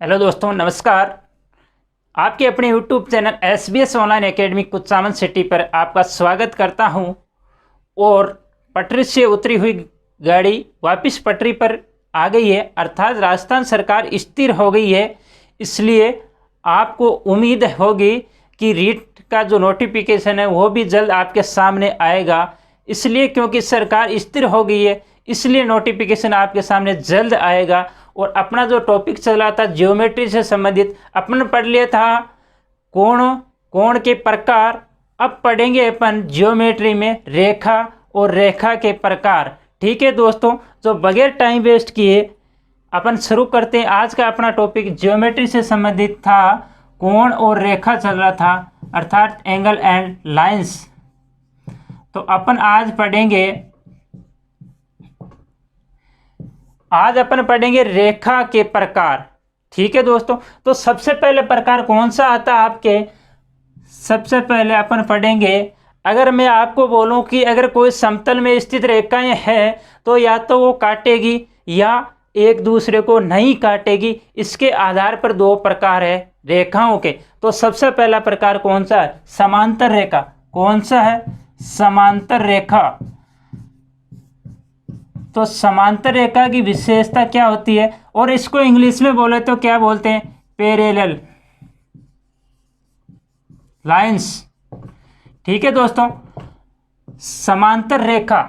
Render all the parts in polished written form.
Hello दोस्तों, नमस्कार। आपके अपने YouTube channel SBS online academy Kuchaman city पर आपका स्वागत करता हूं। और पटरी से उतरी हुई गाड़ी वापस पटरी पर आ गई है, अर्थात राजस्थान सरकार स्थिर हो गई है। इसलिए आपको उम्मीद होगी कि रीट का जो नोटिफिकेशन है वो भी जल्द आपके सामने आएगा। इसलिए क्योंकि सरकार स्थिर हो गई है, इसलिए नोटिफिकेशन आपके सामने जल्द आएगा। और अपना जो टॉपिक चल रहा था ज्योमेट्री से संबंधित, अपन पढ़ लिया था कोण, कोण के प्रकार। अब पढ़ेंगे अपन ज्योमेट्री में रेखा और रेखा के प्रकार। ठीक है दोस्तों, तो बगैर टाइम वेस्ट किए अपन शुरू करते हैं। आज का अपना टॉपिक ज्योमेट्री से संबंधित था, कोण और रेखा चल रहा था, अर्थात एंगल एंड लाइंस। तो अपन आज अपन पढ़ेंगे रेखा के प्रकार। ठीक है दोस्तों, तो सबसे पहले प्रकार कौन सा आता है आपके? सबसे पहले अपन पढ़ेंगे, अगर मैं आपको बोलूं कि अगर कोई समतल में स्थित रेखाएं हैं तो या तो वो काटेगी या एक दूसरे को नहीं काटेगी। इसके आधार पर दो प्रकार है रेखाओं के। तो सबसे पहला प्रकार कौन सा है? समांतर रेखा। कौन सा है? समांतर रेखा। तो समांतर रेखा की विशेषता क्या होती है, और इसको इंग्लिश में बोले तो क्या बोलते हैं? Parallel lines. ठीक है दोस्तों, समांतर रेखा।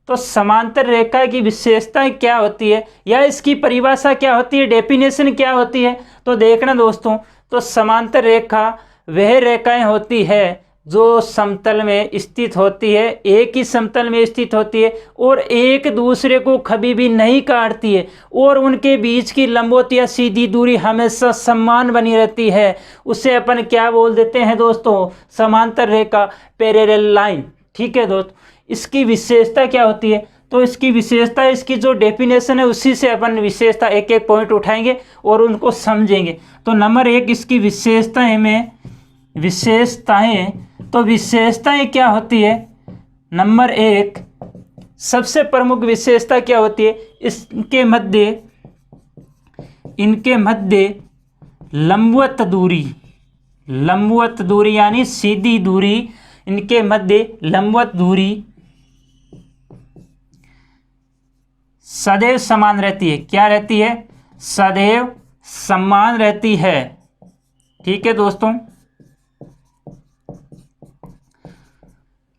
तो समांतर रेखा की विशेषता क्या होती है या इसकी परिभाषा क्या होती है, डेफिनेशन क्या होती है? तो देखना दोस्तों, तो समांतर रेखा वह रेखाएं होती है जो समतल में स्थित होती है, एक ही समतल में स्थित होती है और एक दूसरे को कभी भी नहीं काटती है, और उनके बीच की लंबवत या सीधी दूरी हमेशा समान बनी रहती है। उसे अपन क्या बोल देते हैं दोस्तों? समांतर रेखा, पैरेलल लाइन। ठीक है दोस्तों, इसकी विशेषता क्या होती है? तो इसकी विशेषता, इसकी जो डेफिनेशन है उसी से अपन विशेषता एक एक पॉइंट उठाएंगे और उनको समझेंगे। तो नंबर एक, इसकी विशेषताएं में तो विशेषताएं क्या होती है? नंबर एक, सबसे प्रमुख विशेषता क्या होती है? इनके मध्य लंबवत दूरी यानी सीधी दूरी, इनके मध्य लंबवत दूरी सदैव समान रहती है। क्या रहती है? सदैव समान रहती है। ठीक है दोस्तों,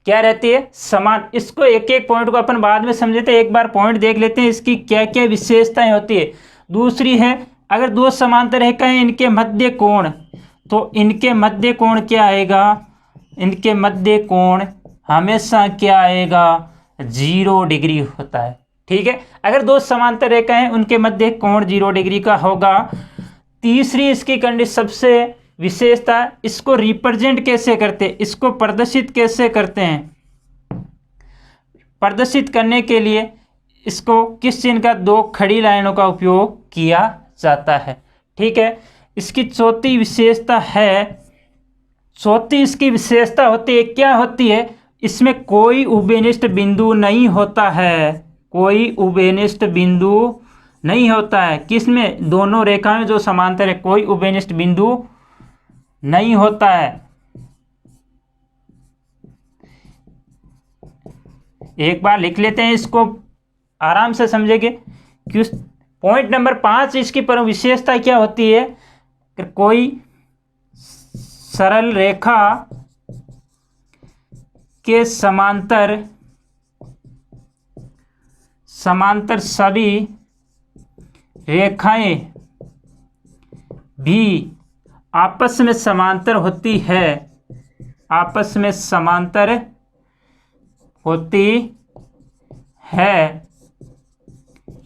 क्या रहती है? समान। इसको एक एक पॉइंट को अपन बाद में समझते हैं, एक बार पॉइंट देख लेते हैं इसकी क्या क्या विशेषताएं होती है। दूसरी है, अगर दो समांतर रेखाएं इनके मध्य कोण, तो इनके मध्य कोण क्या आएगा? इनके मध्य कोण हमेशा क्या आएगा? 0 डिग्री होता है। ठीक है, अगर दो समांतर रेखाएं उनके मध्य कोण 0 डिग्री का होगा। तीसरी इसकी कंडीशन, सबसे विशेषता, इसको रिप्रेजेंट कैसे करते हैं, इसको प्रदर्शित कैसे करते हैं? प्रदर्शित करने के लिए इसको किस चिन्ह का? 2 खड़ी लाइनों का उपयोग किया जाता है। ठीक है, इसकी चौथी इसकी विशेषता होती है, क्या होती है? इसमें कोई उभयनिष्ठ बिंदु नहीं होता है। कोई उभयनिष्ठ बिंदु नहीं होता है। किसमें? दोनों रेखाएं जो समांतर है, कोई उभयनिष्ठ बिंदु नहीं होता है। एक बार लिख लेते हैं, इसको आराम से समझेंगे। पॉइंट नंबर 5, इसकी पर विशेषता क्या होती है? कोई सरल रेखा के समांतर सभी रेखाएं भी आपस में समांतर होती है। आपस में समांतर होती है,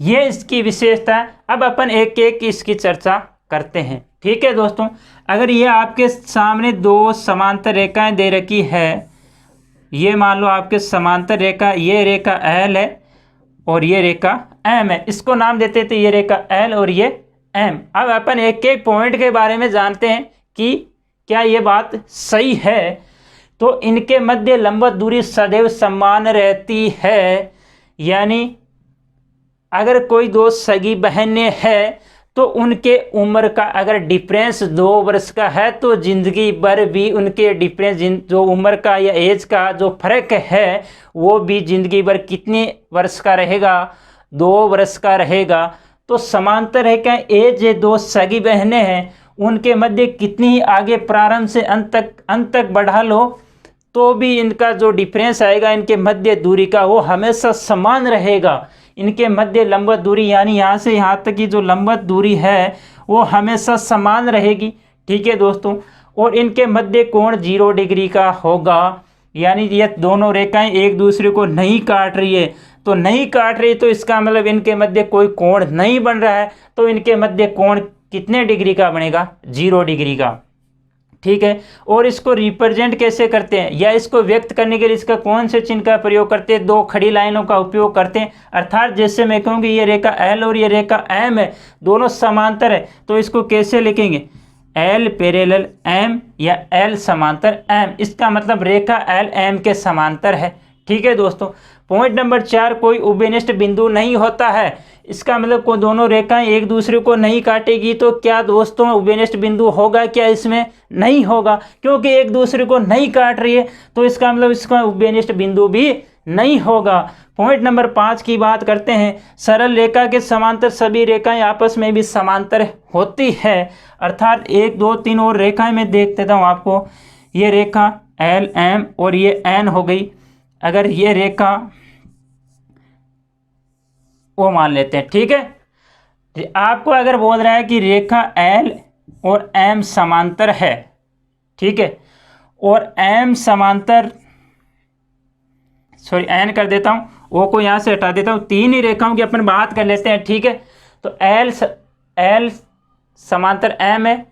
ये इसकी विशेषता है। अब अपन एक एक इसकी चर्चा करते हैं। ठीक है दोस्तों, अगर ये आपके सामने दो समांतर रेखाएं दे रखी है, ये मान लो आपके समांतर रेखा, ये रेखा L है और ये रेखा M है। इसको नाम देते थे, ये रेखा L और ये M। अब अपन एक एक पॉइंट के बारे में जानते हैं कि क्या ये बात सही है। तो इनके मध्य लंबवत दूरी सदैव समान रहती है, यानी अगर कोई दो सगी बहनें हैं तो उनके उम्र का अगर डिफरेंस 2 वर्ष का है तो ज़िंदगी भर भी उनके डिफरेंस जो उम्र का या एज का जो फर्क है वो भी ज़िंदगी भर कितने वर्ष का रहेगा, 2 वर्ष का रहेगा। तो समांतर है क्या, एज ये 2 सगी बहनें हैं, उनके मध्य कितनी ही आगे प्रारंभ से अंत तक बढ़ा लो तो भी इनका जो डिफरेंस आएगा इनके मध्य दूरी का वो हमेशा समान रहेगा। इनके मध्य लंबवत दूरी यानी यहाँ से यहाँ तक की जो लंबवत दूरी है वो हमेशा समान रहेगी। ठीक है दोस्तों, और इनके मध्य कोण 0 डिग्री का होगा, यानी ये दोनों रेखाएं एक दूसरे को नहीं काट रही है। तो नहीं काट रही तो इसका मतलब इनके मध्य कोई कोण नहीं बन रहा है, तो इनके मध्य कोण कितने डिग्री का बनेगा, 0 डिग्री का। ठीक है, और इसको रिप्रेजेंट कैसे करते हैं या इसको व्यक्त करने के लिए इसका कौन से चिन्ह का प्रयोग करते हैं, 2 खड़ी लाइनों का उपयोग करते हैं। अर्थात जैसे मैं कहूँगी ये रेखा एल और ये रेखा एम है, दोनों समांतर है, तो इसको कैसे लिखेंगे, एल पैरेलल एम या एल समांतर एम। इसका मतलब रेखा एल एम के समांतर है। ठीक है दोस्तों, पॉइंट नंबर 4, कोई उभयनिष्ठ बिंदु नहीं होता है। इसका मतलब को दोनों रेखाएं एक दूसरे को नहीं काटेगी, तो क्या दोस्तों उभयनिष्ठ बिंदु होगा क्या, इसमें नहीं होगा, क्योंकि एक दूसरे को नहीं काट रही है, तो इसका मतलब इसका उभयनिष्ठ बिंदु भी नहीं होगा। पॉइंट नंबर 5 की बात करते हैं, सरल रेखा के समांतर सभी रेखाएं आपस में भी समांतर होती है। अर्थात 1 2 3 और रेखाएं मैं देख देता हूँ आपको, ये रेखा एल एम और ये एन हो गई। अगर ये रेखा वो मान लेते हैं, ठीक है, आपको अगर बोल रहा है कि रेखा एल और एम समांतर है, ठीक है, और एम समांतर, सॉरी एन कर देता हूँ, ओ को यहाँ से हटा देता हूँ, 3 ही रेखाओं की अपन बात कर लेते हैं। ठीक है, तो एल समांतर एम है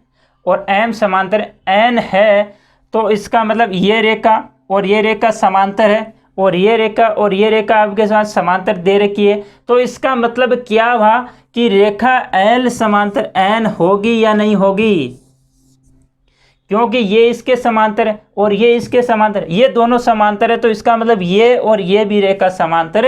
और एम समांतर एन है, तो इसका मतलब ये रेखा और ये रेखा समांतर है और ये रेखा आपके साथ समांतर दे रखी है। तो इसका मतलब क्या हुआ कि रेखा एल समांतर एन होगी या नहीं होगी, क्योंकि ये इसके समांतर है और ये इसके समांतर, ये दोनों समांतर है, तो इसका मतलब ये और ये भी रेखा समांतर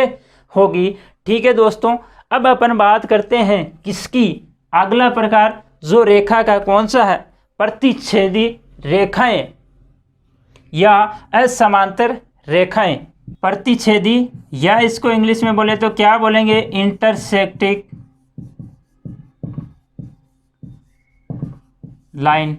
होगी। ठीक है दोस्तों, अब अपन बात करते हैं किसकी, अगला प्रकार जो रेखा का कौन सा है, प्रतिच्छेदी रेखाएं या असमांतर रेखाएं। प्रतिच्छेदी या इसको इंग्लिश में बोले तो क्या बोलेंगे, इंटरसेक्टिंग लाइन।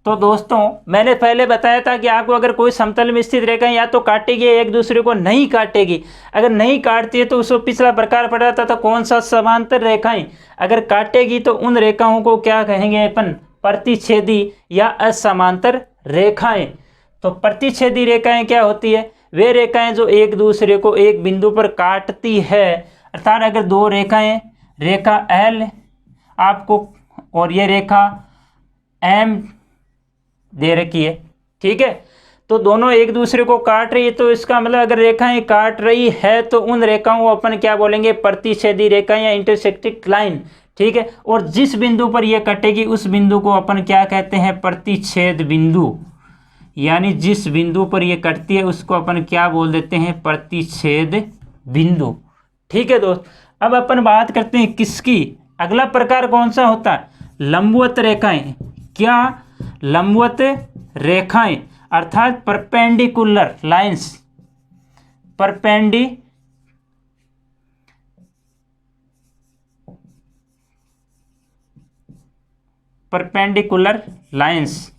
तो दोस्तों मैंने पहले बताया था कि आपको अगर कोई समतल में स्थित रेखा या तो काटेगी या एक दूसरे को नहीं काटेगी। अगर नहीं काटती है तो उसको पिछला प्रकार पढ़ा था, कौन सा, समांतर रेखाएं। अगर काटेगी तो उन रेखाओं को क्या कहेंगे अपन, प्रतिच्छेदी या असमांतर रेखाएं। तो प्रतिच्छेदी रेखाएं क्या होती है, वे रेखाएं जो एक दूसरे को एक बिंदु पर काटती है। अर्थात अगर 2 रेखाएं, रेखा एल आपको और ये रेखा एम दे रखी है, ठीक है, तो दोनों एक दूसरे को काट रही है, तो इसका मतलब अगर रेखाएं काट रही है तो उन रेखाओं को अपन क्या बोलेंगे, प्रतिच्छेदी रेखाएं या इंटरसेक्टिंग लाइन। ठीक है, और जिस बिंदु पर यह कटेगी उस बिंदु को अपन क्या कहते हैं, प्रतिच्छेद बिंदु। यानी जिस बिंदु पर ये कटती है उसको अपन क्या बोल देते हैं, प्रतिच्छेद बिंदु। ठीक है दोस्त, अब अपन बात करते हैं किसकी, अगला प्रकार कौन सा होता है, लंबवत रेखाएं। क्या, लंबवत रेखाएं अर्थात परपेंडिकुलर लाइंस, परपेंडिकुलर लाइंस।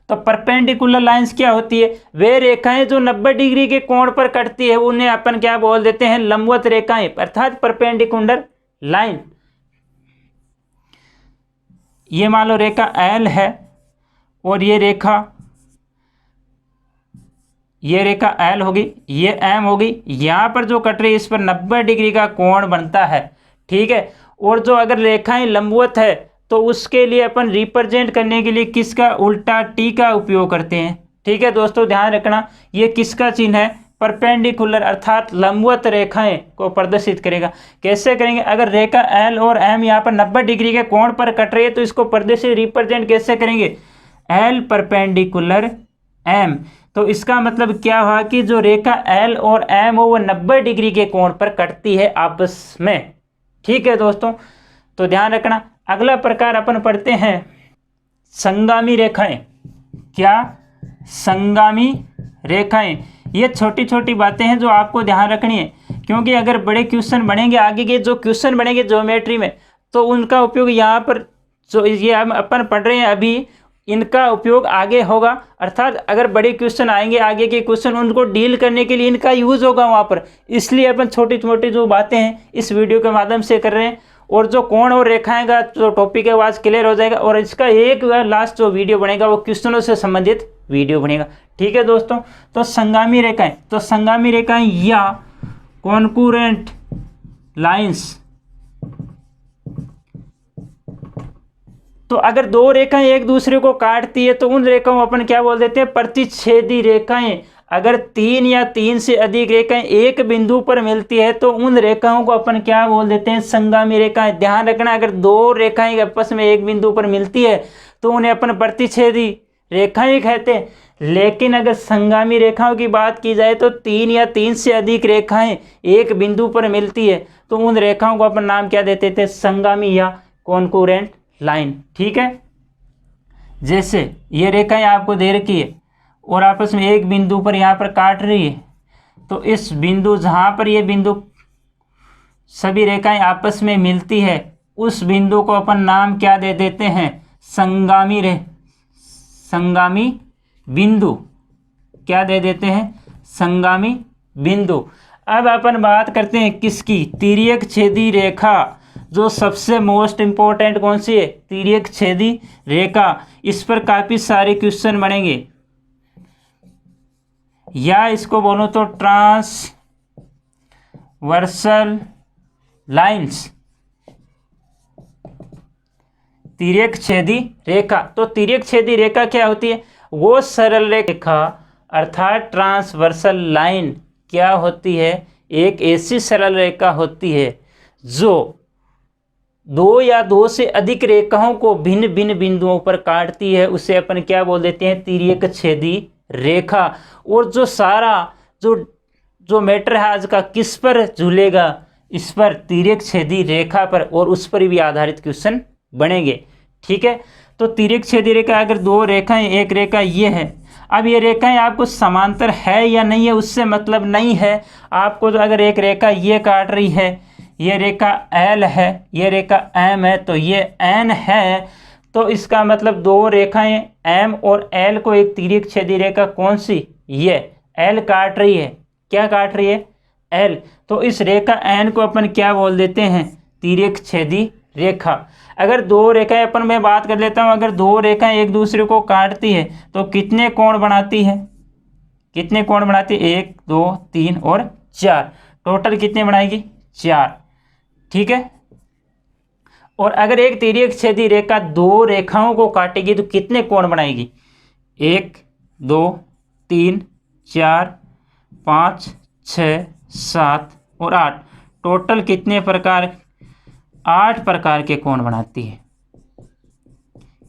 तो परपेंडिकुलर लाइंस क्या होती है, वे रेखाएं जो 90 डिग्री के कोण पर कटती है उन्हें अपन क्या बोल देते हैं, लंबवत रेखाएं अर्थात परपेंडिकुलर लाइन। ये मान लो रेखा एल है और ये रेखा एल होगी, ये एम होगी, यहाँ पर जो कट रही है इस पर 90 डिग्री का कोण बनता है। ठीक है, और जो अगर रेखाएं लंबवत है तो उसके लिए अपन रिप्रेजेंट करने के लिए किसका, उल्टा टी का उपयोग करते हैं। ठीक है दोस्तों, ध्यान रखना, ये किसका चिन्ह है, परपेंडिकुलर अर्थात लंबवत रेखाएं को प्रदर्शित करेगा। कैसे करेंगे, अगर रेखा एल और एम यहाँ पर 90 डिग्री के कोण पर कट रही है तो इसको प्रदर्शित रिप्रेजेंट कैसे करेंगे, एल परपेंडिकुलर एम। तो इसका मतलब क्या हुआ कि जो रेखा एल और एम हो वो 90 डिग्री के कोण पर कटती है आपस में। ठीक है दोस्तों, तो ध्यान रखना। अगला प्रकार अपन पढ़ते हैं संगामी रेखाएं। क्या? संगामी रेखाएं। ये छोटी छोटी बातें हैं जो आपको ध्यान रखनी है, क्योंकि अगर बड़े क्वेश्चन बनेंगे, आगे के जो क्वेश्चन बनेंगे ज्योमेट्री में, तो उनका उपयोग यहाँ पर जो ये हम अपन पढ़ रहे हैं अभी, इनका उपयोग आगे होगा। अर्थात अगर बड़े क्वेश्चन आएंगे, आगे के क्वेश्चन, उनको डील करने के लिए इनका यूज़ होगा वहाँ पर। इसलिए अपन छोटी छोटी जो बातें हैं इस वीडियो के माध्यम से कर रहे हैं। और जो कोण और रेखाएं का जो टॉपिक है वो आज क्लियर हो जाएगा, और इसका एक लास्ट जो वीडियो बनेगा वो क्वेश्चनों से संबंधित वीडियो बनेगा। ठीक है दोस्तों। तो संगामी रेखाएं, तो संगामी रेखाएं या कॉन्करेंट लाइंस, तो अगर दो रेखाएं एक दूसरे को काटती है तो उन रेखाओं को अपन क्या बोल देते हैं? प्रतिच्छेदी रेखाएं। अगर तीन या तीन से अधिक रेखाएं एक बिंदु पर मिलती है तो उन रेखाओं को अपन क्या बोल देते हैं? संगामी रेखाएं। ध्यान रखना, अगर दो रेखाएं आपस में एक बिंदु पर मिलती है तो उन्हें अपन प्रतिच्छेदी रेखाएं कहते हैं। लेकिन अगर संगामी रेखाओं की बात की जाए तो तीन या तीन से अधिक रेखाएं एक बिंदु पर मिलती है तो उन रेखाओं को अपन नाम क्या देते थे? संगामी या कॉन्करेंट लाइन। ठीक है। जैसे ये रेखाएं आपको दे रखी है और आपस में एक बिंदु पर यहाँ पर काट रही है, तो इस बिंदु जहाँ पर ये बिंदु सभी रेखाएं आपस में मिलती है उस बिंदु को अपन नाम क्या दे देते हैं? संगामी बिंदु। क्या दे देते हैं? संगामी बिंदु। अब अपन बात करते हैं किसकी? तिर्यक छेदी रेखा। जो सबसे मोस्ट इंपॉर्टेंट कौन सी है? तिर्यक छेदी रेखा। इस पर काफ़ी सारे क्वेश्चन बनेंगे, या इसको बोलो तो ट्रांसवर्सल लाइंस। तिर्यक छेदी रेखा। तो तिर्यक छेदी रेखा क्या होती है? वो सरल रेखा अर्थात ट्रांसवर्सल लाइन क्या होती है? एक ऐसी सरल रेखा होती है जो दो या दो से अधिक रेखाओं को भिन्न भिन्न बिंदुओं पर काटती है। उसे अपन क्या बोल देते हैं? तिर्यक छेदी रेखा। और जो सारा जो मैटर है आज का किस पर झूलेगा? इस पर, तिर्यक छेदी रेखा पर, और उस पर भी आधारित क्वेश्चन बनेंगे। ठीक है। तो तिर्यक छेदी रेखा, अगर दो रेखाएं, एक रेखा ये है, अब ये रेखाएं आपको समांतर है या नहीं है उससे मतलब नहीं है आपको। तो अगर एक रेखा ये काट रही है, ये रेखा L है, ये रेखा M है, तो ये N है, तो इसका मतलब दो रेखाएं M और L को एक तिर्यक छेदी रेखा कौन सी? ये L काट रही है। क्या काट रही है? L। तो इस रेखा N को अपन क्या बोल देते हैं? तिर्यक छेदी रेखा। अगर दो रेखाएं, अपन मैं बात कर लेता हूं, अगर दो रेखाएं एक दूसरे को काटती है तो कितने कोण बनाती है? कितने कोण बनाती है? 1 2 3 और 4। टोटल कितने बनाएगी? 4। ठीक है। और अगर एक तिर्यक छेदी रेखा दो रेखाओं को काटेगी तो कितने कोण बनाएगी? 1 2 3 4 5 6 7 और 8। टोटल कितने प्रकार? 8 प्रकार के कोण बनाती है।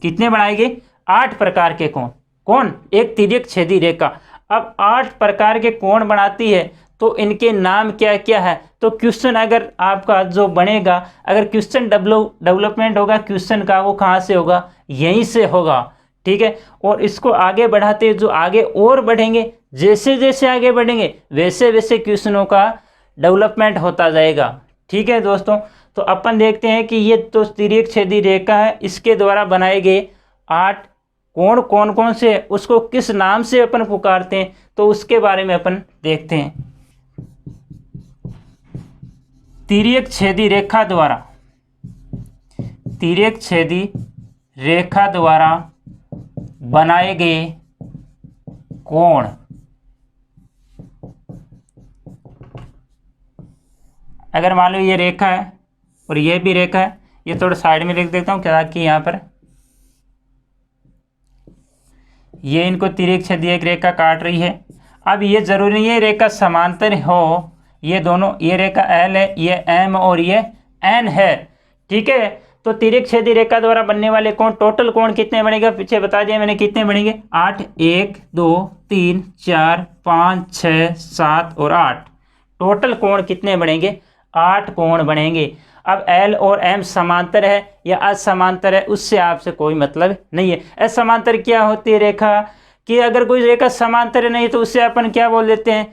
कितने बनाएगी? 8 प्रकार के कोण। कौन? एक तिर्यक छेदी रेखा। अब 8 प्रकार के कोण बनाती है तो इनके नाम क्या क्या है? तो क्वेश्चन अगर आपका जो बनेगा, अगर क्वेश्चन डेवलपमेंट होगा क्वेश्चन का, वो कहाँ से होगा? यहीं से होगा। ठीक है। और इसको आगे बढ़ाते जो आगे और बढ़ेंगे, जैसे जैसे आगे बढ़ेंगे वैसे वैसे क्वेश्चनों का डेवलपमेंट होता जाएगा। ठीक है दोस्तों। तो अपन देखते हैं कि ये तो तिर्यक छेदी रेखा है, इसके द्वारा बनाए गए 8 कोण कौन कौन से, उसको किस नाम से अपन पुकारते हैं, तो उसके बारे में अपन देखते हैं। तिर्यक छेदी रेखा द्वारा, तिर्यक छेदी रेखा द्वारा बनाए गए कोण। अगर मान लो ये रेखा है और ये भी रेखा है, ये थोड़ा साइड में लिख देता हूँ क्या कि यहाँ पर ये इनको तिर्यक छेदी एक रेखा काट रही है। अब ये जरूरी नहीं है रेखा समांतर हो, ये दोनों, ये रेखा L है, ये M और ये N है। ठीक है। तो तिर्यक छेदी रेखा द्वारा बनने वाले कोण, टोटल कोण कितने बनेगा? पीछे बता दिया मैंने कितने बनेंगे? 8। 1 2 3 4 5 6 7 और 8। टोटल कोण कितने बनेंगे? 8 कोण बनेंगे। अब एल और एम समांतर है या असमांतर है उससे आपसे कोई मतलब नहीं है। असमांतर क्या होती है रेखा कि अगर कोई रेखा समांतर नहीं तो उससे अपन क्या बोल देते हैं,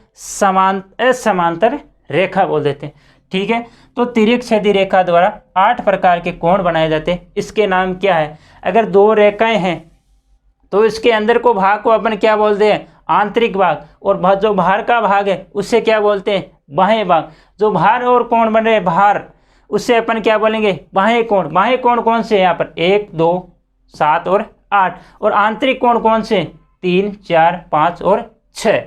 असमांतर रेखा बोल देते हैं। ठीक है, तो तिर्यक छेदी रेखा द्वारा 8 प्रकार के कोण बनाए जाते हैं। इसके नाम क्या है, अगर 2 रेखाएं हैं तो इसके अंदर को भाग को अपन क्या बोलते हैं, आंतरिक भाग, और जो बाहर का भाग है उससे क्या बोलते हैं, बाह्य भाग। जो बाहर और कोण बन रहे हैं बाहर उससे अपन क्या बोलेंगे, बाह्य कोण। बाह्य कोण कौन से हैं यहाँ पर, 1 2 7 और 8, और आंतरिक कोण कौन से, 3 4 5 और 6।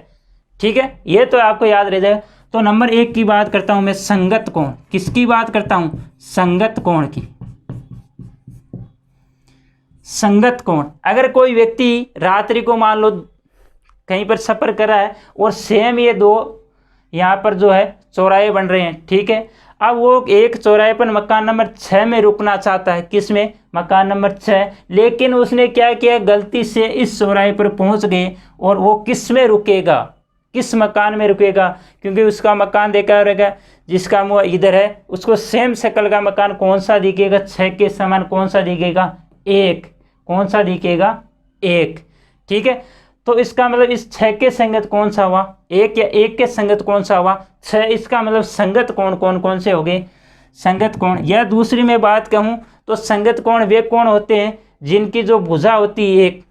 ठीक है, ये तो आपको याद रह जाएगा। तो नंबर 1 की बात करता हूं मैं, संगत कोण। किसकी बात करता हूं, संगत कोण की। संगत कोण, अगर कोई व्यक्ति रात्रि को मान लो कहीं पर सफर कर रहा है और सेम ये 2 यहाँ पर जो है चौराहे बन रहे हैं। ठीक है, अब वो एक चौराहे पर मकान नंबर 6 में रुकना चाहता है। किस में, मकान नंबर 6। लेकिन उसने क्या किया, गलती से इस चौराहे पर पहुंच गए और वो किस में रुकेगा, किस मकान में रुकेगा, क्योंकि उसका मकान देखा रहेगा जिसका मुंह इधर है उसको सेम शक्ल का मकान कौन सा दिखेगा, 6 के समान कौन सा दिखेगा, 1। कौन सा दिखेगा, 1। ठीक है, तो इसका मतलब इस 6 के संगत कौन सा हुआ, 1, या 1 के संगत कौन सा हुआ, 6। इसका मतलब संगत कोण कौन कौन से हो गए, संगत कोण। या दूसरी में बात कहूं तो संगत कोण वे कोण होते हैं जिनकी जो भुजा होती है एक,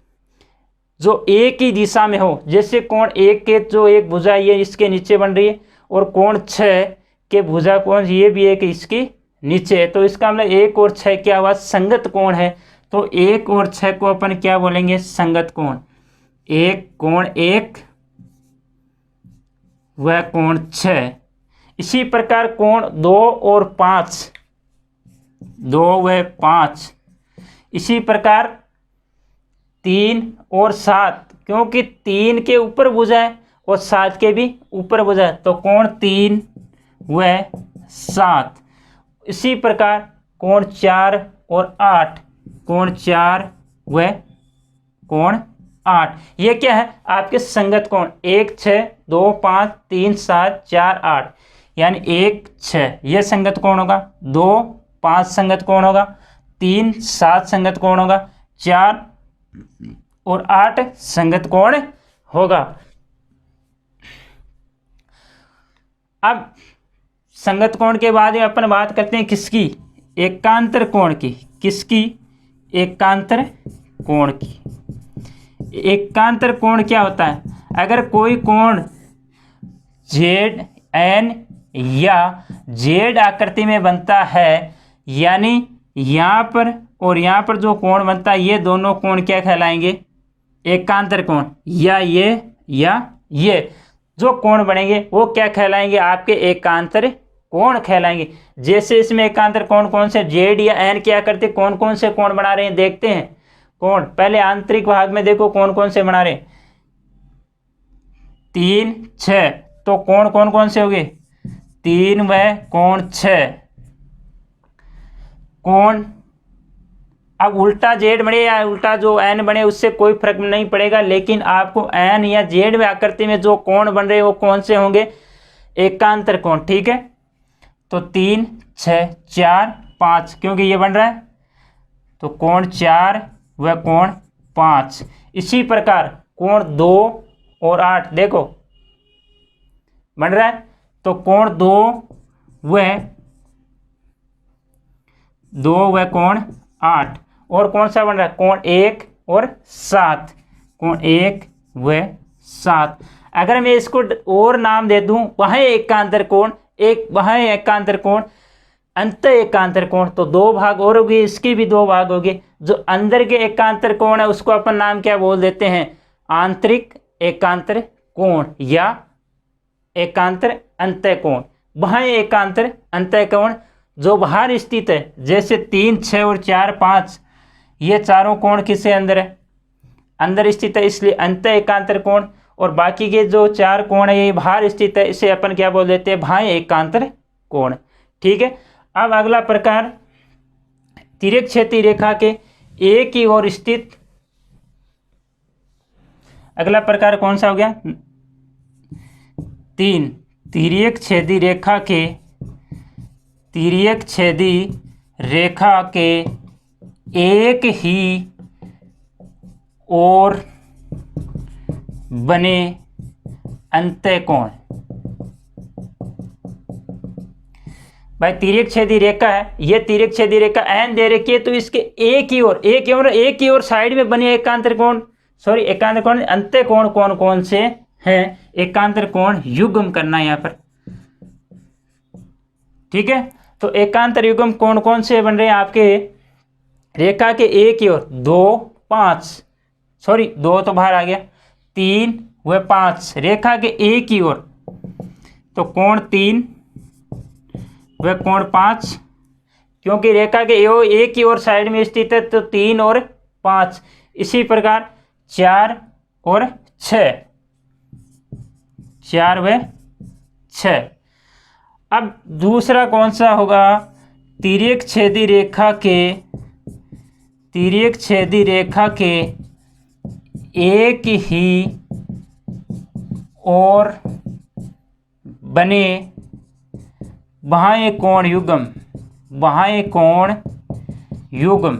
जो एक ही दिशा में हो। जैसे कोण 1 के जो एक भुजा ये इसके नीचे बन रही है, और कोण 6 के भुजा कोण ये भी एक इसके नीचे है। तो इसका मतलब 1 और 6 क्या हुआ, संगत कोण है। तो 1 और 6 को अपन क्या बोलेंगे, संगत कोण। 1 कोण 1 व कोण 6। इसी प्रकार कोण 2 और 5, 2 व 5। इसी प्रकार 3 और 7, क्योंकि 3 के ऊपर भुजा है और 7 के भी ऊपर भुजा है, तो कोण 3 व 7। इसी प्रकार कोण 4 और 8, कोण 4 व कोण 8। ये क्या है, आपके संगत कोण। 1 6 2 5 3 7 4 8, यानी 1 6 ये संगत कोण होगा, 2 5 संगत कोण होगा, 3 7 संगत कोण होगा, 4 और 8 संगत कोण होगा। अब संगत कोण के बाद अपन बात करते हैं किसकी, एकांतर कोण की। किसकी, एकांतर कोण की। एकांतर कोण क्या होता है, अगर कोई कोण जेड एन या जेड आकृति में बनता है, यानी यहाँ पर और यहाँ पर जो कोण बनता है ये दोनों कोण क्या कहलाएंगे, एकांतर कोण। या ये जो कोण बनेंगे वो क्या कहलाएंगे, आपके एकांतर कोण कहलाएंगे। जैसे इसमें एकांतर कोण कौन से, जेड या एन क्या करते, कौन कौन से कोण बना रहे हैं देखते हैं। कोण पहले आंतरिक भाग में देखो कौन कौन से बना रहे हैं, 3 6, तो कोण कौन कौन से हो गए, 3 व कोण 6। कोण अब उल्टा जेड बने या उल्टा जो एन बने उससे कोई फर्क नहीं पड़ेगा, लेकिन आपको एन या जेड में आकृति में जो कोण बन रहे हैं वो कौन से होंगे, एकांतर कोण। ठीक है, तो 3 6 4 5, क्योंकि ये बन रहा है तो कोण 4 व कोण 5। इसी प्रकार कोण 2 और 8 देखो बन रहा है, तो कोण 2 व कोण 8। और कौन सा बन रहा है, कोण 1 और 7, कोण 1 व 7। अगर मैं इसको और नाम दे दूं, बाह्य एकांतर कोण, एक बाह्य एकांतर कोण, अंत एकांतर कोण, तो 2 भाग और हो गए, इसके भी 2 भाग हो गए। जो अंदर के एकांतर कोण है उसको अपन नाम क्या बोल देते हैं, आंतरिक एकांतर कोण या एकांतर अंतः कोण। बाह्य एकांतर अंतः कोण जो बाहर स्थित है, जैसे 3 6 और 4 5, ये चारों कोण किससे अंदर है, अंदर स्थित है, इसलिए अंतः एकांतर कोण। और बाकी के जो 4 कोण है ये बाहर स्थित है, इसे अपन क्या बोल देते हैं, बाह्य एकांतर कोण। ठीक है, अब अगला प्रकार तिर्यक क्षैतिज रेखा के एक ही ओर स्थित, अगला प्रकार कौन सा हो गया, 3 तिर्यक क्षैतिज रेखा के तिर्यक छेदी रेखा के एक ही ओर बने अंतःकोण। भाई तिर्यक छेदी रेखा है, ये तिर्यक छेदी रेखा एन दे रखी है, तो इसके एक ही ओर साइड में बने एकांतर कोण, सॉरी एकांतर कोण अंतःकोण कौन कौन से हैं, एकांतर कोण युग्म करना है यहाँ पर। ठीक है, तो एकांतर युग्म कौन कौन से बन रहे हैं आपके रेखा के एक ही ओर, 2 5, सॉरी 2 तो बाहर आ गया, 3 व 5 रेखा के एक ही ओर, तो कोण 3 व कोण 5, क्योंकि रेखा के एक ही ओर साइड में स्थित है तो 3 और 5। इसी प्रकार 4 और 6, 4 व 6। अब दूसरा कौन सा होगा, तिर्यक छेदी रेखा के एक ही और बने बाह्य कोण युग्म। बाह्य कोण युग्म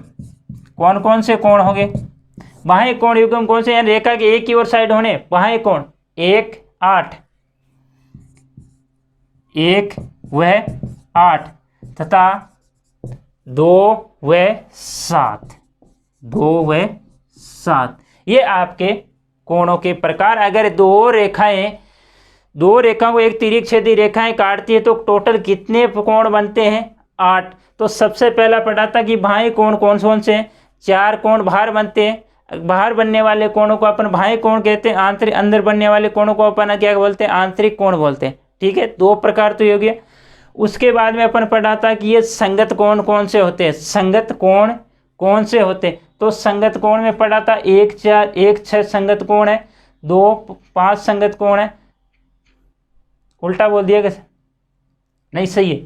कौन कौन से कोण होंगे, बाह्य कोण युग्म कौन से, यानी रेखा के एक ही ओर साइड होने बाह्य कोण 1 8, 1 व 8 तथा 2 व 7, 2 व 7। ये आपके कोणों के प्रकार। अगर दो रेखाओं को एक तिर्यक छेदी रेखाएं काटती है तो टोटल कितने कोण बनते हैं, 8। तो सबसे पहला पढ़ा था कि बाह्य कोण कौन कौन से हैं, 4 कोण बाहर बनते हैं, बाहर बनने वाले कोणों को अपन बाह्य कोण कहते हैं, आंतरिक अंदर बनने वाले कोणों को अपन क्या बोलते हैं, आंतरिक कोण बोलते हैं। ठीक है, 2 प्रकार तो ये हो गया। उसके बाद में अपन पढ़ा था कि ये संगत कोण कौन से होते हैं, संगत कोण कौन से होते हैं, तो संगत कोण में पढ़ा था 1 4 1 6 संगत कोण है, 2 5 संगत कोण है, उल्टा बोल दिया कैसे, नहीं सही है,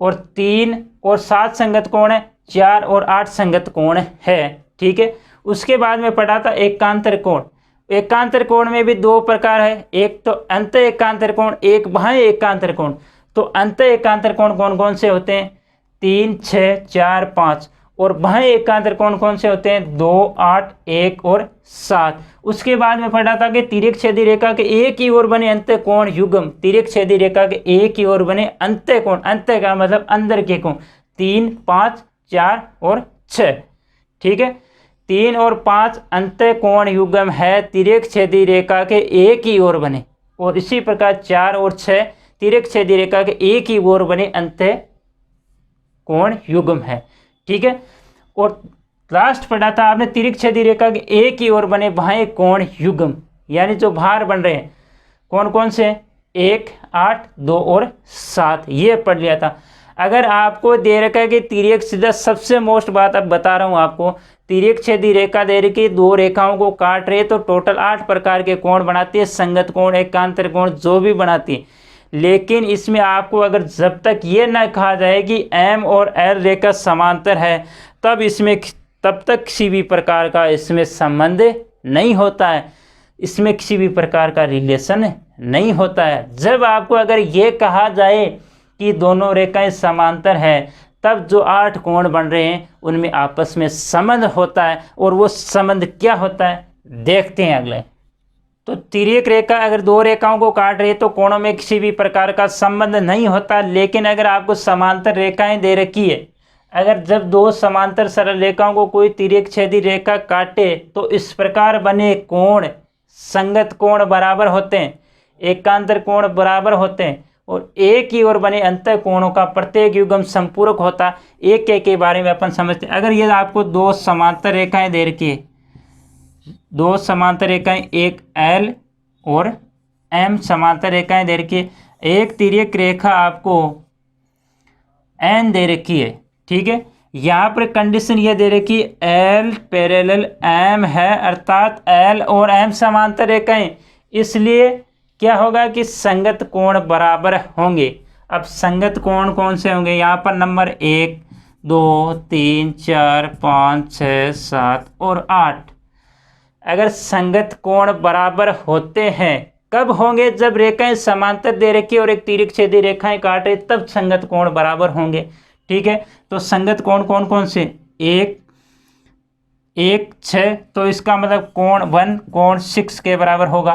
और 3 और 7 संगत कोण है, 4 और 8 संगत कोण है। ठीक है, उसके बाद में पढ़ा था एकांतर कोण। एकांतर कोण में भी 2 प्रकार है, एक तो अंत एकांतर कोण, एक बाह्य एकांतर कोण। तो अंत एकांतर कोण कौन कौन से होते हैं, 3 6 4 5, और बाह्य एकांतर कोण कौन से होते हैं, 2 8 1 और 7। उसके बाद में पढ़ा था कि तिर्यक छेदी रेखा के एक ही ओर बने अंतःकोण युग्म। तिर्यक छेदी रेखा के एक ही ओर बने अंतःकोण, अंत का मतलब अंदर के कोण, 3 5 4 और 6। ठीक है, 3 और 5 अंतःकोण युग्म है तिर्यक छेदी रेखा के एक ही ओर बने, और इसी प्रकार 4 और 6 तिर्यक छेदी रेखा के एक ही ओर बने अंतःकोण युग्म है। ठीक है, और लास्ट पढ़ा था आपने तिर्यक छेदी रेखा के एक ही ओर बने बाह्य कोण युग्म, यानी जो बाहर बन रहे हैं कौन कौन से, 1 8 2 और 7, ये पढ़ लिया था। अगर आपको दे रखा है कि तिर्यक सीधा, सबसे मोस्ट बात अब बता रहा हूँ आपको, तिर्यक छेदी रेखा दे रखी, 2 रेखाओं को काट रहे तो टोटल 8 प्रकार के कोण बनाती है, संगत कोण एकांतर कोण जो भी बनाती है। लेकिन इसमें आपको अगर जब तक ये ना कहा जाए कि एम और एल रेखा समांतर है तब तक किसी भी प्रकार का इसमें संबंध नहीं होता है, इसमें किसी भी प्रकार का रिलेशन नहीं होता है। जब आपको अगर ये कहा जाए कि दोनों रेखाएं समांतर है, तब जो 8 कोण बन रहे हैं उनमें आपस में संबंध होता है, और वो संबंध क्या होता है देखते हैं अगले। तो तिर्यक रेखा अगर 2 रेखाओं को काट रही है तो कोणों में किसी भी प्रकार का संबंध नहीं होता। लेकिन अगर आपको समांतर रेखाएं दे रखी है, अगर जब 2 समांतर सरल रेखाओं को कोई तिर्यक छेदी रेखा काटे तो इस प्रकार बने कोण संगत कोण बराबर होते हैं, एकांतर कोण बराबर होते हैं, और एक ही ओर बने अंतः कोणों का प्रत्येक युग्म संपूरक होता। एक एक के बारे में अपन समझते हैं। अगर ये आपको 2 समांतर रेखाएं दे रखी है, 2 समांतर रेखाएं, एक एल और एम समांतर रेखाएं दे रखी है, एक तिर्यक रेखा आपको एन दे रखी है। ठीक है, यहाँ पर कंडीशन ये दे रखी एल पैरेलल एम है, अर्थात एल और एम समांतर रेखाएं, इसलिए क्या होगा कि संगत कोण बराबर होंगे। अब संगत कोण कौन से होंगे, यहाँ पर नंबर 1 2 3 4 5 6 7 और 8। अगर संगत कोण बराबर होते हैं कब होंगे? जब रेखाएं समांतर दे रखी और एक तिर्यक छेदी रेखाएं काट रही, तब संगत कोण बराबर होंगे। ठीक है, तो संगत कोण कौन कौन से? 1, 1, 6, तो इसका मतलब कोण 1 कोण 6 के बराबर होगा।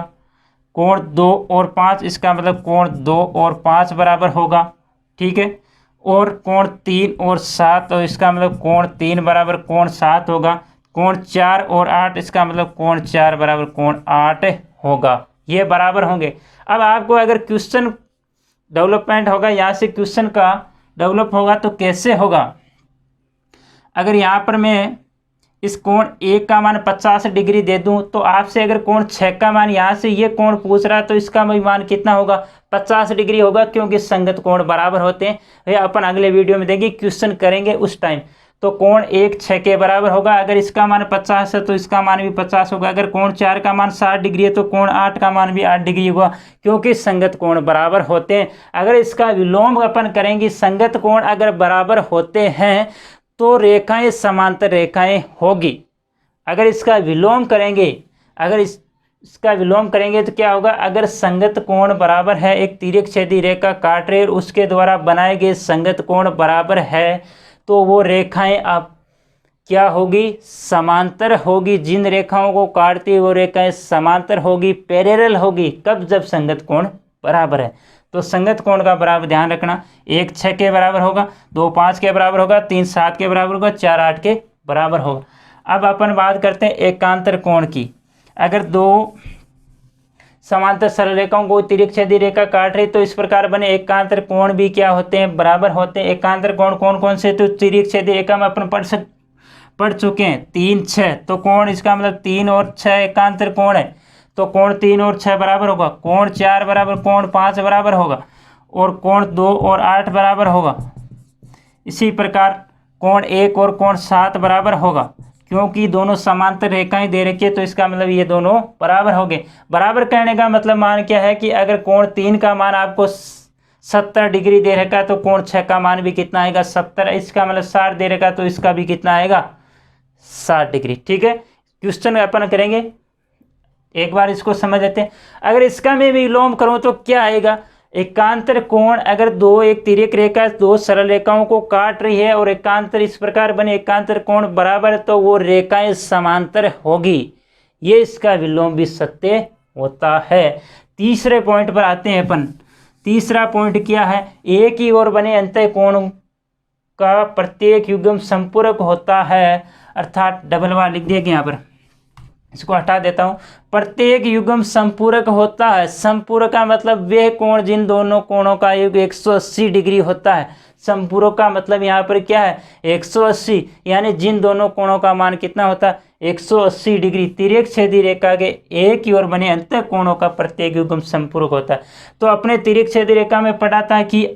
कोण 2 और 5, इसका मतलब कोण 2 और 5 बराबर होगा। ठीक है, और कोण 3 और 7, तो इसका मतलब कोण 3 बराबर कोण 7 होगा। कोण 4 और 8, इसका मतलब कोण 4 बराबर कोण 8 होगा। ये बराबर होंगे। अब आपको अगर क्वेश्चन डेवलपमेंट होगा, यहाँ से क्वेश्चन का डेवलप होगा तो कैसे होगा? अगर यहाँ पर मैं इस कोण 1 का मान 50 डिग्री दे दूं, तो आपसे अगर कोण 6 का मान, यहाँ से ये कोण पूछ रहा है, तो इसका भी मान कितना होगा? 50 डिग्री होगा, क्योंकि संगत कोण बराबर होते हैं। ये अपन अगले वीडियो में देंगे, क्वेश्चन करेंगे उस टाइम। तो कोण 1 6 के बराबर होगा। अगर इसका मान 50 है तो इसका मान भी 50 होगा। अगर कोण 4 का मान 60 डिग्री है तो कोण 8 का मान भी 8 डिग्री होगा, क्योंकि संगत कोण बराबर होते हैं। अगर इसका विलोम अपन करेंगे, संगत कोण अगर बराबर होते हैं तो रेखाएं समांतर रेखाएं होगी। अगर इसका विलोम करेंगे, अगर इसका विलोम करेंगे तो क्या होगा? अगर संगत कोण बराबर है, एक तिर्यक छेदी रेखा काट रही है और उसके द्वारा बनाए गए संगत कोण बराबर है, तो वो रेखाएं अब क्या होगी? समांतर होगी। जिन रेखाओं को काटती है वो रेखाएं समांतर होगी, पैरेलल होगी। कब? जब संगत कोण बराबर है। तो संगत कोण का बराबर ध्यान रखना, 1 6 के बराबर होगा, 2 5 के बराबर होगा, 3 7 के बराबर होगा, 4 8 के बराबर होगा। अब अपन बात करते हैं एकांतर कोण की। अगर दो समांतर सरल रेखाओं को तिर्यक छेदी रेखा काट रही, तो इस प्रकार बने एकांतर कोण भी क्या होते हैं? बराबर होते हैं। एकांतर कोण कौन कौन से? तो तिर्यक छेदी रेखा में अपन पढ़ चुके हैं 3 6, तो कोण इसका मतलब 3 और 6 एकांतर कोण है, तो कोण 3 और 6 बराबर होगा। कोण 4 बराबर कोण 5 बराबर होगा, और कोण 2 और 8 बराबर होगा। इसी प्रकार कोण 1 और कोण 7 बराबर होगा, क्योंकि दोनों समांतर रेखाएं दे रखी है, तो इसका मतलब ये दोनों बराबर हो गए। बराबर कहने का मतलब मान क्या है कि अगर कोण 3 का मान आपको 70 डिग्री दे रखा है, तो कोण 6 का मान भी कितना आएगा? 70। इसका मतलब 60 दे रखा, तो इसका भी कितना आएगा? 60 डिग्री। ठीक है, क्वेश्चन अपन करेंगे, एक बार इसको समझ लेते हैं। अगर इसका मैं विलोम करूं तो क्या आएगा? एकांतर कोण अगर दो एक तिर्यक रेखा दो सरल रेखाओं को काट रही है और एकांतर इस प्रकार बने, एकांतर कोण बराबर, तो वो रेखाएं समांतर होगी। ये इसका विलोम भी सत्य होता है। तीसरे पॉइंट पर आते हैं अपन। तीसरा पॉइंट क्या है? एक ही ओर बने अंतःकोण का प्रत्येक युग्म संपूरक होता है, अर्थात डबल बार लिख दिया यहाँ पर, इसको हटा देता हूं। प्रत्येक युग्म संपूरक होता है। संपूरक का मतलब वे कोण जिन दोनों कोणों का योग 180 डिग्री होता है। संपूरक का मतलब यहाँ पर क्या है? 180, यानी जिन दोनों कोणों का मान कितना होता है? 180 डिग्री। तिर्यक छेदी रेखा के एक ही ओर बने अंतः कोणों का प्रत्येक युग्म संपूरक होता है। तो अपने तिर्यक छेदी रेखा में पढ़ा था कि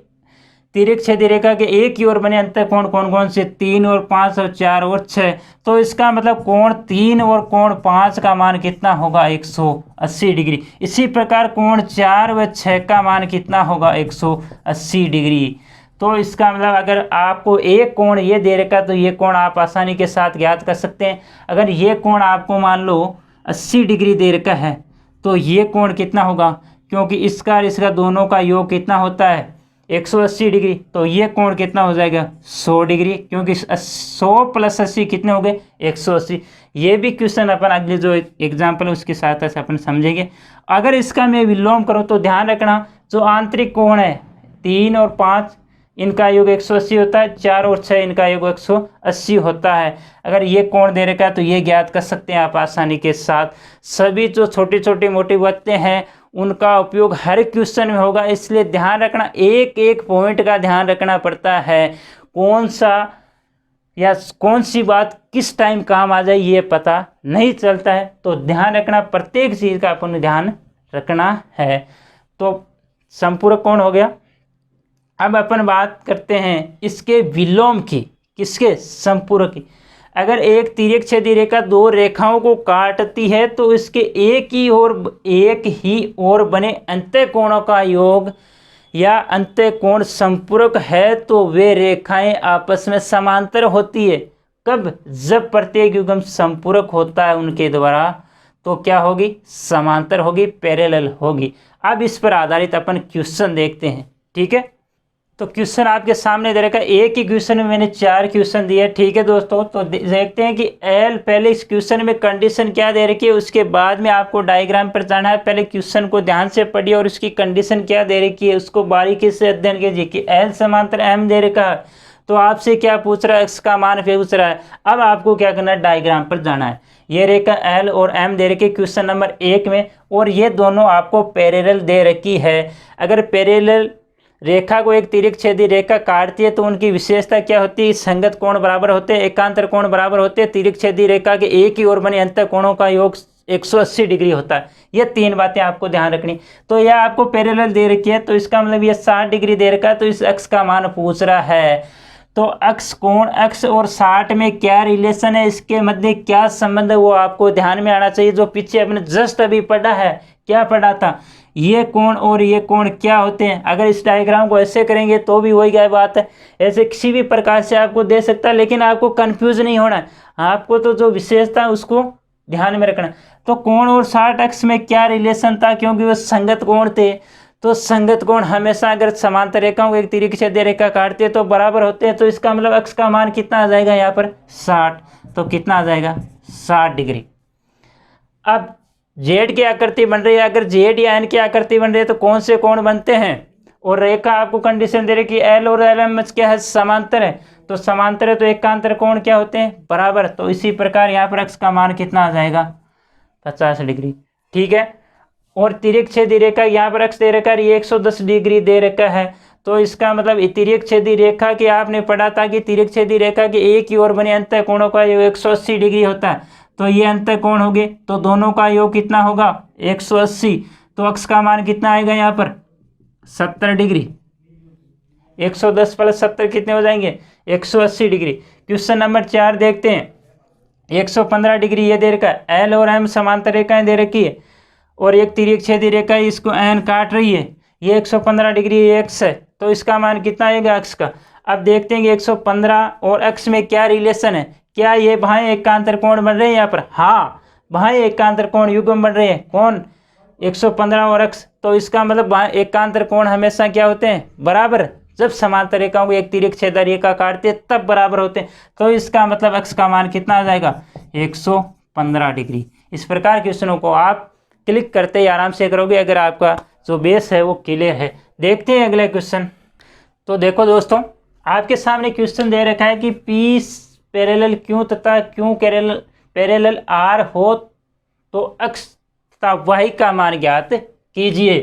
तिर्यक छेदी रेखा के एक ही ओर बने अंतःकोण कौन कौन से? 3 और 5 और 4 और 6। तो इसका मतलब कोण 3 और कोण 5 का मान कितना होगा? 180 डिग्री। इसी प्रकार कोण 4 व 6 का मान कितना होगा? 180 डिग्री। तो इसका मतलब अगर आपको एक कोण ये दे रखा, तो ये कोण आप आसानी के साथ ज्ञात कर सकते हैं। अगर ये कोण आपको मान लो 80 डिग्री दे रखा है, तो ये कोण कितना होगा? क्योंकि इसका और इसका दोनों का योग कितना होता है? 180 डिग्री। तो ये कोण कितना हो जाएगा? 100 डिग्री, क्योंकि 100 प्लस 80 कितने हो गए? 180। ये भी क्वेश्चन अपन अगले जो एग्जाम्पल है उसकी सहायता से अपन समझेंगे। अगर इसका मैं विलोम करूँ तो ध्यान रखना, जो आंतरिक कोण है 3 और 5 इनका योग 180 होता है, 4 और 6 इनका योग 180 होता है। अगर ये कोण दे रखा है तो ये ज्ञात कर सकते हैं आप आसानी के साथ। सभी जो छोटी छोटी मोटी बातें हैं उनका उपयोग हर क्वेश्चन में होगा, इसलिए ध्यान रखना, एक एक पॉइंट का ध्यान रखना पड़ता है। कौन सा या कौन सी बात किस टाइम काम आ जाए ये पता नहीं चलता है, तो ध्यान रखना, प्रत्येक चीज़ का अपन ध्यान रखना है। तो संपूरक कोण हो गया। अब अपन बात करते हैं इसके विलोम की। किसके? संपूरक की। अगर एक तिर्यक छेदी रेखा दो रेखाओं को काटती है, तो इसके एक ही ओर बने अंतःकोणों का योग या अंतःकोण संपूरक है, तो वे रेखाएं आपस में समांतर होती है। कब? जब प्रत्येक युग्म संपूरक होता है उनके द्वारा, तो क्या होगी, समांतर होगी, पैरेलल होगी। अब इस पर आधारित अपन क्वेश्चन देखते हैं, ठीक है। तो क्वेश्चन आपके सामने दे रखा है, एक ही क्वेश्चन में मैंने 4 क्वेश्चन दिए, ठीक है दोस्तों। तो देखते हैं कि एल, पहले इस क्वेश्चन में कंडीशन क्या दे रखी है, उसके बाद में आपको डायग्राम पर जाना है। पहले क्वेश्चन को ध्यान से पढ़िए और उसकी कंडीशन क्या दे रखी है उसको बारीकी से अध्ययन कीजिए कि एल समांतर एम दे रखा है, तो आपसे क्या पूछ रहा है, एक्स का मान पूछ रहा है। अब आपको क्या करना है, डायग्राम पर जाना है। ये रेखा एल और एम दे रखी है क्वेश्चन नंबर 1 में, और ये दोनों आपको पैरेलल दे रखी है। अगर पैरेलल रेखा को एक तिर्यक छेदी रेखा काटती है तो उनकी विशेषता क्या होती है, संगत कोण बराबर होते हैं, एकांतर कोण बराबर होते हैं, तिर्यक छेदी रेखा के एक ही ओर बने अंतर कोणों का योग 180 डिग्री होता है। ये 3 बातें आपको ध्यान रखनी। तो यह आपको पैरेलल दे रखी है, तो इसका मतलब ये 60 डिग्री दे रखा है, तो इस अक्ष का मान पूछ रहा है। तो अक्ष कोण, अक्ष और 60 में क्या रिलेशन है, इसके मध्य क्या संबंध है, वो आपको ध्यान में आना चाहिए। जो पीछे आपने जस्ट अभी पढ़ा है, क्या पढ़ा था, ये कोण और ये कोण क्या होते हैं। अगर इस डायग्राम को ऐसे करेंगे तो भी वही क्या बात है, ऐसे किसी भी प्रकार से आपको दे सकता है, लेकिन आपको कंफ्यूज नहीं होना है। आपको तो जो विशेषता है उसको ध्यान में रखना। तो कोण और 60 अक्ष में क्या रिलेशन था, क्योंकि वो संगत कोण थे। तो संगत कोण हमेशा अगर समांतर रेखाओं को एक तिर्यक छेदी रेखा काटते हैं तो बराबर होते हैं। तो इसका मतलब अक्ष का मान कितना आ जाएगा यहाँ पर 60, तो कितना आ जाएगा 60 डिग्री। अब जेड की आकृति बन रही है, अगर जेड या एन की आकृति बन रही है तो कौन से कोण बनते हैं, और रेखा आपको कंडीशन दे रही कि एल और एल एम क्या है, समांतर है। तो समांतर है तो एकांतर कोण क्या होते हैं, बराबर। तो इसी प्रकार यहाँ पर अक्ष का मान कितना आ जाएगा 50 डिग्री, ठीक है। और तिर्यक छेदी रेखा यहाँ पर अक्ष दे रखा है, ये 110 डिग्री दे रखा है। तो इसका मतलब तिर्यक छेदी रेखा के आपने पढ़ा था कि तिर्यक छेदी रेखा के एक ही ओर बने अंतः कोणों का योग 180 डिग्री होता है। तो ये अंतः कोण हो गए, तो दोनों का योग कितना होगा 180। तो अक्ष का मान कितना आएगा यहाँ पर 70 डिग्री। 110 प्लस 70 कितने हो जाएंगे 180 डिग्री। क्वेश्चन नंबर 4 देखते हैं। 115 डिग्री ये दे रखा है, एल और एम समांतर रेखाएं दे रखी है, और एक तिर्यक छेदी रेखा इसको एन काट रही है। ये 115 डिग्री एक्स है, तो इसका मान कितना आएगा अक्ष का। अब देखते हैं कि 115 और अक्ष में क्या रिलेशन है, क्या ये भाई एकांतर कोण बन रहे हैं यहाँ पर, हाँ भाई एकांतर कोण युग्म बन रहे हैं। कौन 115 और अक्ष, तो इसका मतलब एकांतर कोण हमेशा क्या होते हैं, बराबर। जब समांतर रेखाओं को एक तिर्यक छेदा रेखा काटते हैं तब बराबर होते हैं। तो इसका मतलब अक्ष का मान कितना आ जाएगा 115 डिग्री। इस प्रकार क्वेश्चनों को आप क्लिक करते ही आराम से करोगे, अगर आपका जो बेस है वो क्लियर है। देखते हैं अगले क्वेश्चन। तो देखो दोस्तों, आपके सामने क्वेश्चन दे रखा है कि पी पैरेलल क्यों तथा क्यों पैरेलल आर हो तो अक्ष तथा वाई का मान ज्ञात कीजिए।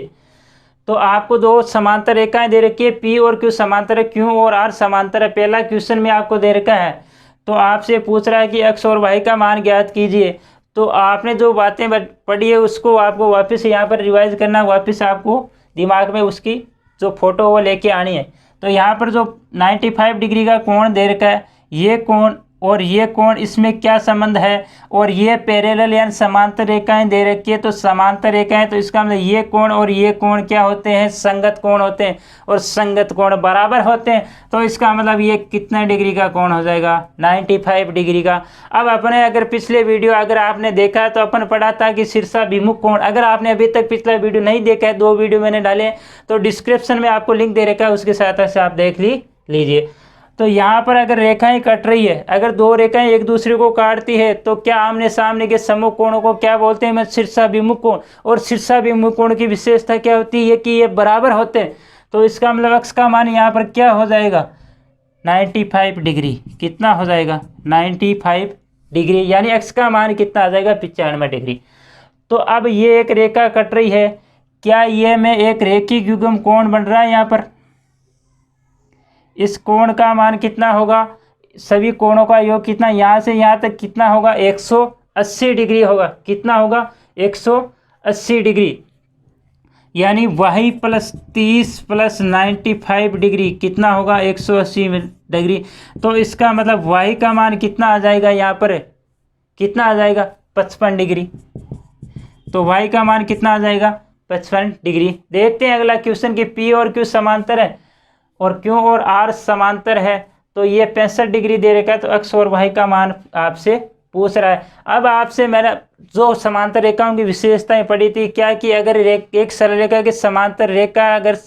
तो आपको दो समांतर रेखाएं दे रखी है, पी और क्यू समांतर है, क्यू और आर समांतर है। पहला क्वेश्चन में आपको दे रखा है, तो आपसे पूछ रहा है कि एक्स और वाई का मान ज्ञात कीजिए। तो आपने जो बातें पढ़ी है उसको आपको वापस यहाँ पर रिवाइज करना, वापस आपको दिमाग में उसकी जो फोटो वो लेके आनी है। तो यहाँ पर जो 95 डिग्री का कोण दे रखा है, ये कोण और ये कोण, इसमें क्या संबंध है, और ये पैरेलल यानी समांतर रेखाएं दे रखी है। तो समांतर रेखाएं, तो इसका मतलब ये कोण और ये कोण क्या होते हैं, संगत कोण होते हैं, और संगत कोण बराबर होते हैं। तो इसका मतलब ये कितने डिग्री का कोण हो जाएगा 95 डिग्री का। अब अपने अगर पिछले वीडियो अगर आपने देखा है तो अपन पढ़ा था कि शीर्षाभिमुख कोण। अगर आपने अभी तक पिछला वीडियो नहीं देखा है, 2 वीडियो मैंने डाले, तो डिस्क्रिप्शन में आपको लिंक दे रखा है, उसके सहायता से आप देख लीजिए। तो यहाँ पर अगर रेखाएं कट रही है, अगर 2 रेखाएं एक दूसरे को काटती है तो क्या आमने सामने के समूह कोणों को क्या बोलते हैं, शीर्षाभिमुख कोण। और शीर्षाभिमुख कोण की विशेषता क्या होती है कि ये बराबर होते हैं। तो इसका मतलब अक्ष का मान यहाँ पर क्या हो जाएगा 95 डिग्री। कितना हो जाएगा 95 डिग्री, यानी अक्ष का मान कितना आ जाएगा 95 डिग्री। तो अब ये एक रेखा कट रही है, क्या ये में एक रेखिक युग्म कोण बन रहा है यहाँ पर। इस कोण का मान कितना होगा, सभी कोणों का योग कितना, यहाँ से यहाँ तक कितना होगा 180 डिग्री होगा। कितना होगा 180 डिग्री, यानी वाई प्लस 30 प्लस 95 डिग्री कितना होगा 180 डिग्री। तो इसका मतलब वाई का मान कितना आ जाएगा यहाँ पर, कितना आ जाएगा 55 डिग्री। तो वाई का मान कितना आ जाएगा 55 डिग्री। देखते हैं अगला क्वेश्चन कि पी और क्यू समांतर है और क्यू और आर समांतर है। तो ये 65 डिग्री दे रखा है, तो एक्स और वाई का मान आपसे पूछ रहा है। अब आपसे मैंने जो समांतर रेखाओं की विशेषताएं पड़ी थी क्या कि अगर एक सरल रेखा की समांतर रेखा अगर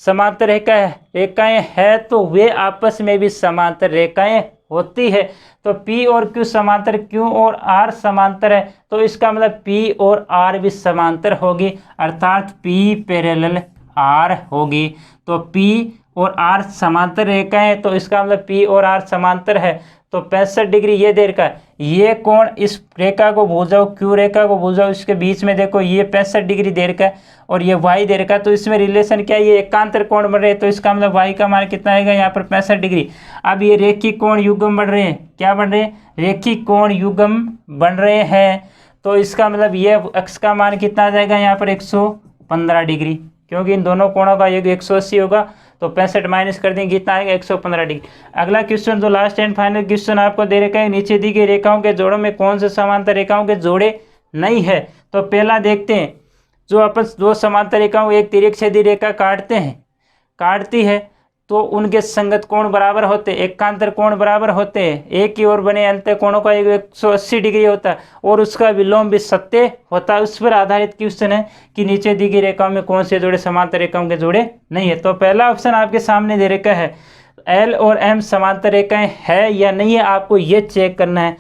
समांतर रेखाएं है तो वे आपस में भी समांतर रेखाएं होती है। तो P और Q समांतर, Q और R समांतर है, तो इसका मतलब P और R भी समांतर होगी, अर्थात P पैरेलल R होगी। तो P और R समांतर रेखा है, तो इसका मतलब P और R समांतर है। तो 65 डिग्री ये दे रखा है। ये कोण इस रेखा को भूल जाओ, Q रेखा को भूल जाओ, इसके बीच में देखो ये 65 डिग्री दे रखा है और ये Y दे रखा है। तो इसमें रिलेशन क्या है, ये एकांतर कोण बन रहे हैं, तो इसका मतलब Y का मान कितना आएगा यहाँ पर 65 डिग्री। अब ये रेखिक कोण युग्म बन रहे हैं, क्या बन रहे हैं, रेखिक कोण युग्म बन रहे हैं। तो इसका मतलब ये अक्ष का मान कितना आ जाएगा यहाँ पर 115 डिग्री, क्योंकि इन दोनों कोणों का योग 180 होगा। तो 65 माइनस कर देंगे, कितना आएगा 115 डिग्री। अगला क्वेश्चन जो लास्ट एंड फाइनल क्वेश्चन आपको दे रखा है, नीचे दी गई रेखाओं के जोड़ों में कौन से समांतर रेखाओं के जोड़े नहीं है। तो पहला देखते हैं, जो आपस दो समांतर रेखाओं एक तिर्यकछेदी रेखा काटती है तो उनके संगत कोण बराबर होते हैं, एकांतर कोण बराबर होते हैं। एक की ओर बने अंत कोणों का 180 डिग्री होता है और उसका विलोम भी सत्य होता है। उस पर आधारित क्वेश्चन है कि नीचे दी गई रेखाओं में कौन से जोड़े समांतर रेखाओं के जोड़े नहीं है। तो पहला ऑप्शन आपके सामने दे रखा है, L और M समांतर रेखाएं है या नहीं है, आपको ये चेक करना है।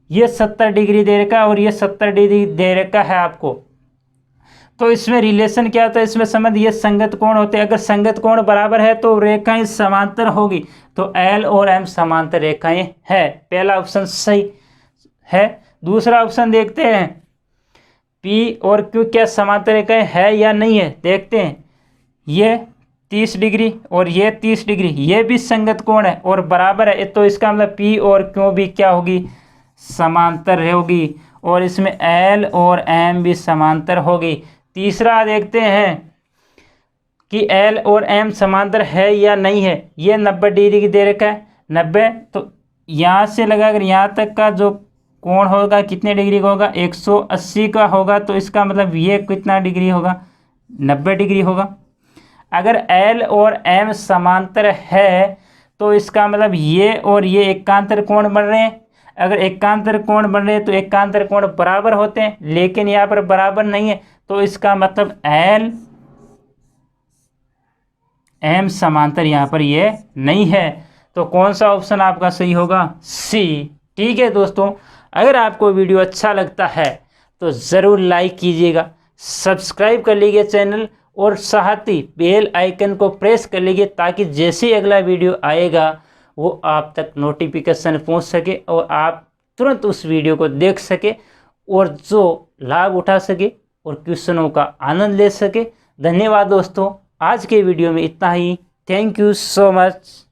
ये 70 डिग्री दे रखा है और ये 70 डिग्री दे रखा है आपको। तो इसमें रिलेशन क्या होता है, इसमें संबंध ये संगत कोण होते हैं। अगर संगत कोण बराबर है तो रेखाएं समांतर होगी, तो L और M समांतर रेखाएं है। पहला ऑप्शन सही है। दूसरा ऑप्शन देखते हैं, P और Q क्या समांतर रेखाएं है या नहीं है, देखते हैं। ये 30 डिग्री और ये 30 डिग्री, ये भी संगत कोण है और बराबर है, तो इसका मतलब P और Q भी क्या होगी, समांतर होगी और इसमें L और M भी समांतर होगी। तीसरा देखते हैं कि L और M समांतर है या नहीं है। ये 90 डिग्री की दे रखा है, 90, तो यहाँ से लगाकर यहाँ तक का जो कोण होगा कितने डिग्री का होगा, 180 का होगा। तो इसका मतलब ये कितना डिग्री होगा, 90 डिग्री होगा। अगर L और M समांतर है तो इसका मतलब ये और ये एकांतर कोण बन रहे हैं। अगर एकांतर कोण बन रहे हैं तो एकांतर कोण बराबर होते हैं, लेकिन यहाँ पर बराबर नहीं है, तो इसका मतलब L M समांतर यहाँ पर ये नहीं है। तो कौन सा ऑप्शन आपका सही होगा, C। ठीक है दोस्तों, अगर आपको वीडियो अच्छा लगता है तो ज़रूर लाइक कीजिएगा, सब्सक्राइब कर लीजिए चैनल और साथ ही बेल आइकन को प्रेस कर लीजिए, ताकि जैसे ही अगला वीडियो आएगा वो आप तक नोटिफिकेशन पहुंच सके और आप तुरंत उस वीडियो को देख सके और जो लाभ उठा सके और क्वेश्चनों का आनंद ले सके। धन्यवाद दोस्तों, आज के वीडियो में इतना ही। Thank you so much.